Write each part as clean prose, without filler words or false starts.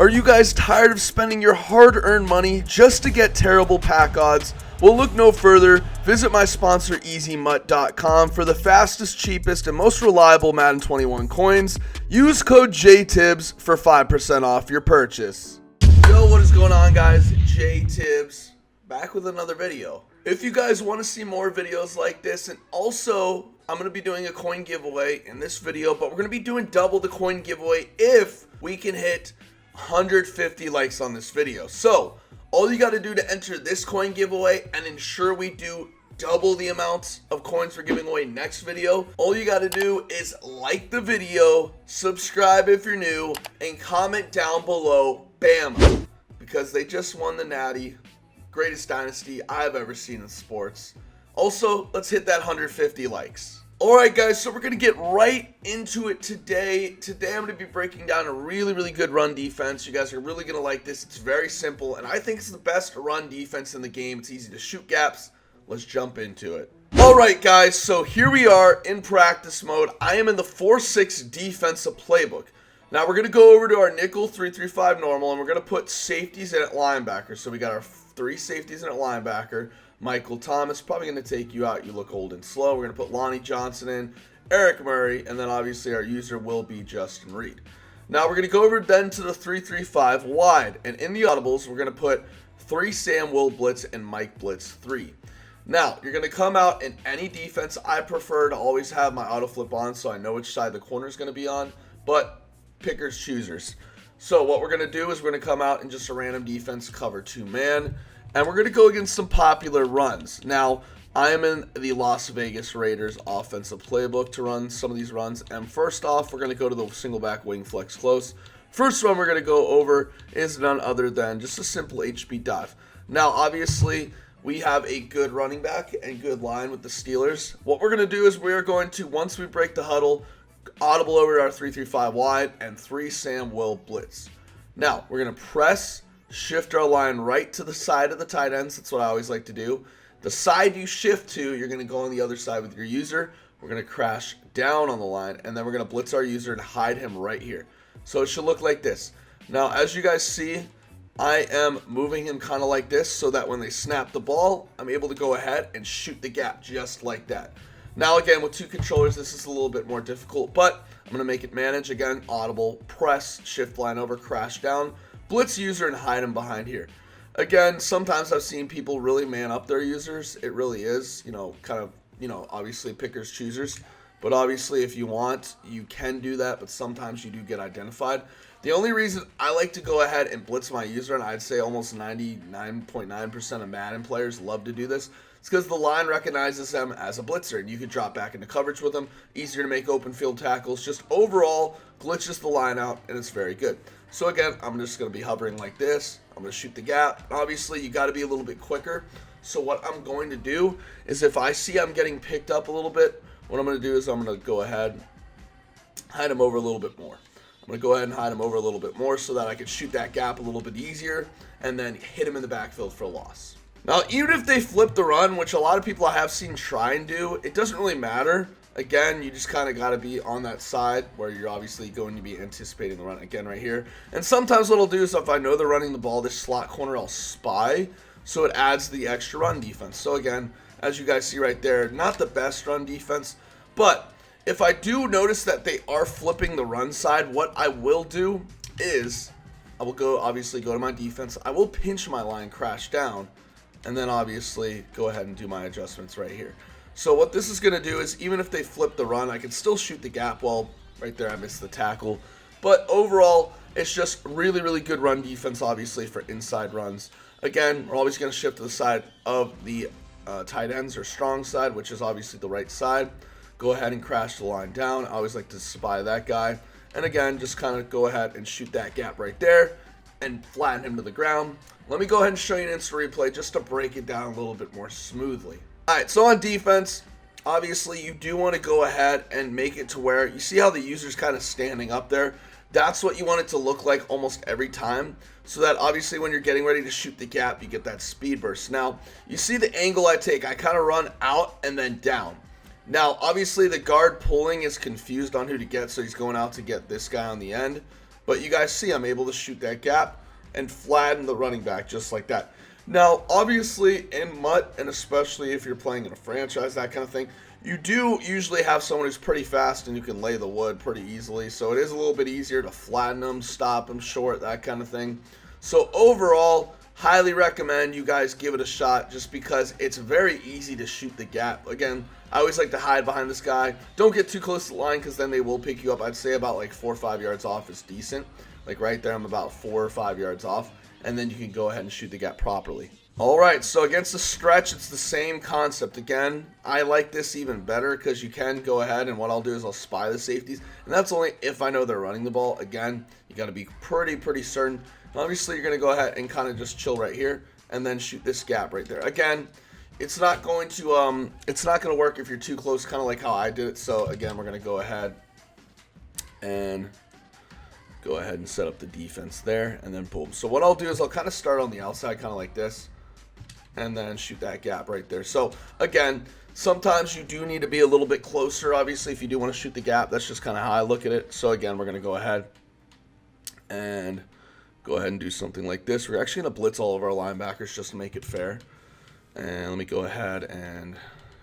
Are you guys tired of spending your hard-earned money just to get terrible pack odds? Well, look no further. Visit my sponsor EasyMut.com for the fastest, cheapest, and most reliable Madden 21 coins. Use code JTibbs for 5% off your purchase. Yo, what is going on, guys? JTibbs back with another video. If you guys want to see more videos like this, and also I'm going to be doing a coin giveaway in this video, but we're going to be doing double the coin giveaway if we can hit 150 likes on this video. So all you got to do to enter this coin giveaway and ensure we do double the amounts of coins we're giving away next video, all you got to do is like the video, subscribe if you're new, and comment down below Bama, because they just won the Natty. Greatest dynasty I've ever seen in sports. Also, let's hit that 150 likes. Alright guys, so we're going to get right into it today. Today I'm going to be breaking down a really good run defense. You guys are really going to like this. It's very simple, and I think it's the best run defense in the game. It's easy to shoot gaps. Let's jump into it. Alright guys, so here we are in practice mode. I am in the 4-6 defensive playbook. Now we're going to go over to our nickel 3-3-5 normal, and we're going to put safeties in at linebacker. So we got our 3 safeties in at linebacker. Michael Thomas, probably going to take you out. You look old and slow. We're going to put Lonnie Johnson in, Eric Murray, and then obviously our user will be Justin Reed. Now we're going to go over then to the 3-3-5 wide, and in the audibles we're going to put 3 Sam Will Blitz and Mike Blitz 3. Now you're going to come out in any defense. I prefer to always have my auto flip on so I know which side the corner is going to be on, but pickers choosers. So what we're going to do is we're going to come out in just a random defense, cover 2-man. And we're going to go against some popular runs. Now, I am in the Las Vegas Raiders offensive playbook to run some of these runs. And first off, we're going to go to the single back wing flex close. First one we're going to go over is none other than just a simple HB dive. Now, obviously, we have a good running back and good line with the Steelers. What we're going to do is we're going to, once we break the huddle, audible over to our 3-3-5 wide and 3 Sam Will Blitz. Now, we're going to press, shift our line right to the side of the tight ends. That's what I always like to do. The side you shift to, you're going to go on the other side with your user. We're going to crash down on the line, and then we're going to blitz our user and hide him right here. So it should look like this. Now, as you guys see, I am moving him kind of like this so that when they snap the ball, I'm able to go ahead and shoot the gap just like that. Now, again, with 2 controllers, this is a little bit more difficult, but I'm going to make it manage. Again, audible, press, shift line over, crash down, blitz user, and hide him behind here. Again, sometimes I've seen people really man up their users. It really is, kind of, obviously pickers, choosers. But obviously, if you want, you can do that, but sometimes you do get identified. The only reason I like to go ahead and blitz my user, and I'd say almost 99.9% of Madden players love to do this, it's because the line recognizes them as a blitzer, and you can drop back into coverage with them. Easier to make open field tackles. Just overall, glitches the line out, and it's very good. So again, I'm just going to be hovering like this. I'm going to shoot the gap. Obviously, you got to be a little bit quicker. So what I'm going to do is if I see I'm getting picked up a little bit, what I'm going to do is I'm going to go ahead, hide him over a little bit more. I'm going to go ahead and hide him over a little bit more so that I can shoot that gap a little bit easier and then hit him in the backfield for a loss. Now, even if they flip the run, which a lot of people I have seen try and do, it doesn't really matter. Again, you just kind of got to be on that side where you're obviously going to be anticipating the run again right here. And sometimes what I'll do is if I know they're running the ball, this slot corner, I'll spy. So it adds the extra run defense. So again, as you guys see right there, not the best run defense. But if I do notice that they are flipping the run side, what I will do is I will obviously go to my defense. I will pinch my line, crash down, and then obviously go ahead and do my adjustments right here. So what this is going to do is even if they flip the run, I can still shoot the gap. Well, right there I missed the tackle. But overall, it's just really good run defense, obviously, for inside runs. Again, we're always going to shift to the side of the tight ends or strong side, which is obviously the right side. Go ahead and crash the line down. I always like to spy that guy. And again, just kind of go ahead and shoot that gap right there and flatten him to the ground. Let me go ahead and show you an Insta Replay just to break it down a little bit more smoothly. Alright, so on defense, obviously you do want to go ahead and make it to where you see how the user's kind of standing up there. That's what you want it to look like almost every time, so that obviously when you're getting ready to shoot the gap, you get that speed burst. Now, you see the angle I take. I kind of run out and then down. Now, obviously the guard pulling is confused on who to get, so he's going out to get this guy on the end. But you guys see I'm able to shoot that gap and flatten the running back just like that. Now, obviously, in MUT, and especially if you're playing in a franchise, that kind of thing, you do usually have someone who's pretty fast and you can lay the wood pretty easily. So it is a little bit easier to flatten them, stop them short, that kind of thing. So overall, highly recommend you guys give it a shot just because it's very easy to shoot the gap. Again, I always like to hide behind this guy. Don't get too close to the line because then they will pick you up. I'd say about like 4 or 5 yards off is decent. Like right there, I'm about 4 or 5 yards off. And then you can go ahead and shoot the gap properly. Alright, so against the stretch, it's the same concept. Again, I like this even better because you can go ahead and what I'll do is I'll spy the safeties. And that's only if I know they're running the ball. Again, you got to be pretty certain. And obviously, you're going to go ahead and kind of just chill right here and then shoot this gap right there. Again, it's not going to work if you're too close, kind of like how I did it. So again, we're going to go ahead and set up the defense there, and then boom. So what I'll do is I'll kind of start on the outside, kind of like this, and then shoot that gap right there. So again, sometimes you do need to be a little bit closer, obviously, if you do want to shoot the gap. That's just kind of how I look at it. So again, we're going to go ahead and do something like this. We're actually going to blitz all of our linebackers just to make it fair. And let me go ahead and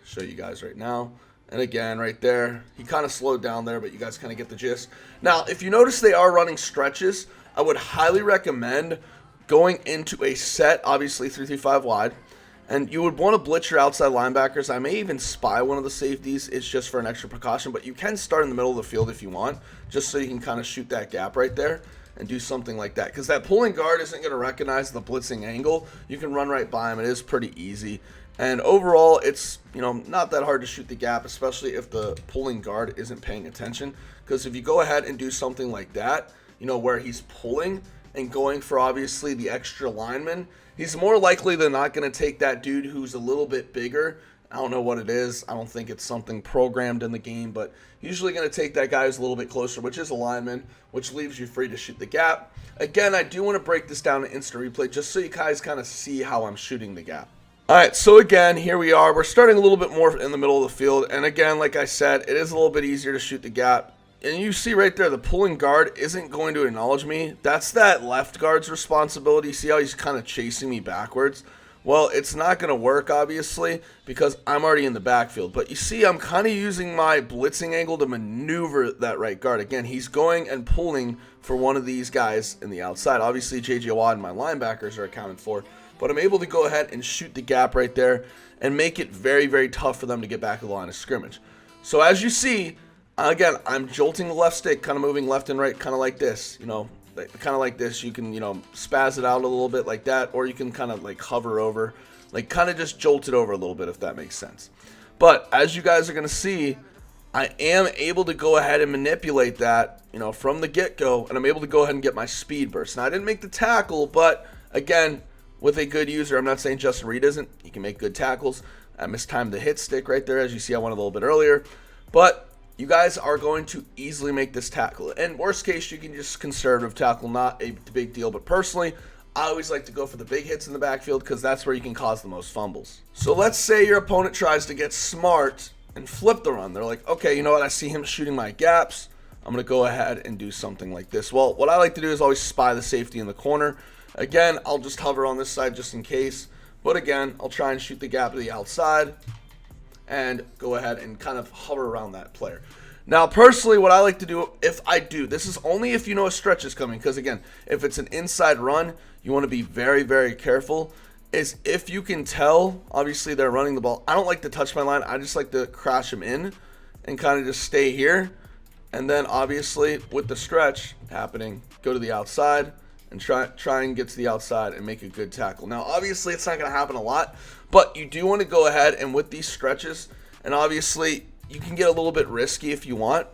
show you guys right now. And again, right there, he kind of slowed down there, but you guys kind of get the gist. Now, if you notice they are running stretches, I would highly recommend going into a set, obviously 3-5 wide, and you would want to blitz your outside linebackers. I may even spy one of the safeties. It's just for an extra precaution, but you can start in the middle of the field if you want, just so you can kind of shoot that gap right there and do something like that. Because that pulling guard isn't going to recognize the blitzing angle. You can run right by him. It is pretty easy. And overall, it's, not that hard to shoot the gap, especially if the pulling guard isn't paying attention. Because if you go ahead and do something like that, where he's pulling and going for obviously the extra lineman, he's more likely than not going to take that dude who's a little bit bigger. I don't know what it is. I don't think it's something programmed in the game, but usually going to take that guy who's a little bit closer, which is a lineman, which leaves you free to shoot the gap. Again, I do want to break this down to Insta Replay just so you guys kind of see how I'm shooting the gap. Alright, so again, here we are. We're starting a little bit more in the middle of the field. And again, like I said, it is a little bit easier to shoot the gap. And you see right there, the pulling guard isn't going to acknowledge me. That's that left guard's responsibility. See how he's kind of chasing me backwards? Well, it's not going to work, obviously, because I'm already in the backfield. But you see, I'm kind of using my blitzing angle to maneuver that right guard. Again, he's going and pulling for one of these guys in the outside. Obviously, J.J. Watt and my linebackers are accounted for. But I'm able to go ahead and shoot the gap right there and make it very tough for them to get back to the line of scrimmage. So as you see, again, I'm jolting the left stick, kind of moving left and right, kind of like this, kind of like this. You can, spaz it out a little bit like that, or you can kind of like hover over, like kind of just jolt it over a little bit, if that makes sense. But as you guys are going to see, I am able to go ahead and manipulate that, from the get-go, and I'm able to go ahead and get my speed burst. Now, I didn't make the tackle, but again, with a good user, I'm not saying Justin Reed isn't. He can make good tackles. I mistimed the hit stick right there. As you see, I went a little bit earlier. But you guys are going to easily make this tackle. And worst case, you can just conservative tackle, not a big deal. But personally, I always like to go for the big hits in the backfield because that's where you can cause the most fumbles. So let's say your opponent tries to get smart and flip the run. They're like, okay, you know what? I see him shooting my gaps. I'm going to go ahead and do something like this. Well, what I like to do is always spy the safety in the corner. Again, I'll just hover on this side just in case. But again, I'll try and shoot the gap to the outside and go ahead and kind of hover around that player. Now, personally, what I like to do, this is only if you know a stretch is coming. Because again, if it's an inside run, you want to be very careful. Is if you can tell, obviously they're running the ball. I don't like to touch my line. I just like to crash them in and kind of just stay here. And then obviously with the stretch happening, go to the outside and try and get to the outside and make a good tackle. Now, obviously, it's not going to happen a lot, but you do want to go ahead and with these stretches, and obviously, you can get a little bit risky if you want,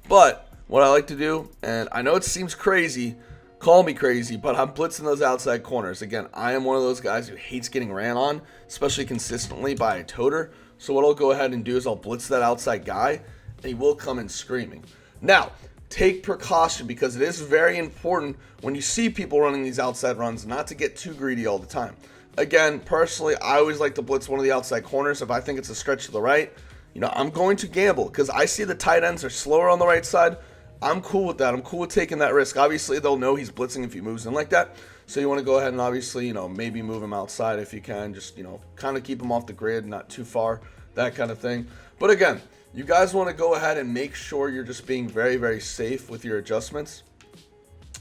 but what I like to do, and I know it seems crazy, call me crazy, but I'm blitzing those outside corners. Again, I am one of those guys who hates getting ran on, especially consistently by a toter, so what I'll go ahead and do is I'll blitz that outside guy, and he will come in screaming. Now, take precaution because it is very important when you see people running these outside runs not to get too greedy all the time. Again, personally, I always like to blitz one of the outside corners. If I think it's a stretch to the right, I'm going to gamble because I see the tight ends are slower on the right side. I'm cool with that. I'm cool with taking that risk. Obviously, they'll know he's blitzing if he moves in like that. So you want to go ahead and obviously, maybe move him outside if you can. Just, kind of keep him off the grid, not too far, that kind of thing. But again, you guys want to go ahead and make sure you're just being very, very safe with your adjustments.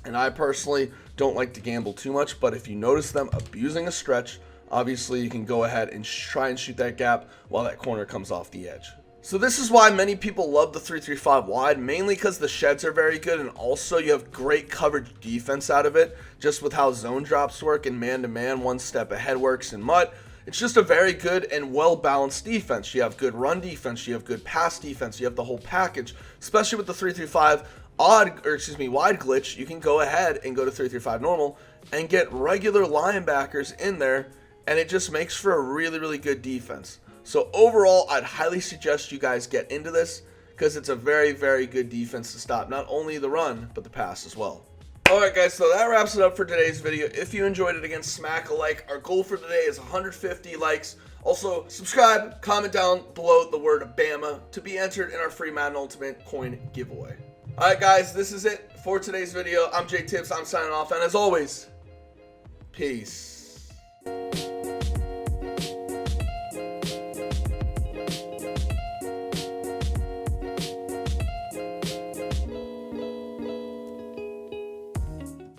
And I personally don't like to gamble too much, but if you notice them abusing a stretch, obviously you can go ahead and try and shoot that gap while that corner comes off the edge. So this is why many people love the 3-3-5 wide, mainly because the sheds are very good, and also you have great coverage defense out of it, just with how zone drops work and man-to-man one step ahead works in MUT. It's just a very good and well-balanced defense. You have good run defense, you have good pass defense, you have the whole package, especially with the 3-3-5 wide glitch. You can go ahead and go to 3-3-5 normal and get regular linebackers in there, and it just makes for a really, really good defense. So overall, I'd highly suggest you guys get into this because it's a very, very good defense to stop not only the run, but the pass as well. Alright guys, so that wraps it up for today's video. If you enjoyed it, again, smack a like. Our goal for today is 150 likes. Also, subscribe, comment down below the word Bama to be entered in our free Madden Ultimate coin giveaway. Alright guys, this is it for today's video. I'm JTibbs, I'm signing off, and as always, peace.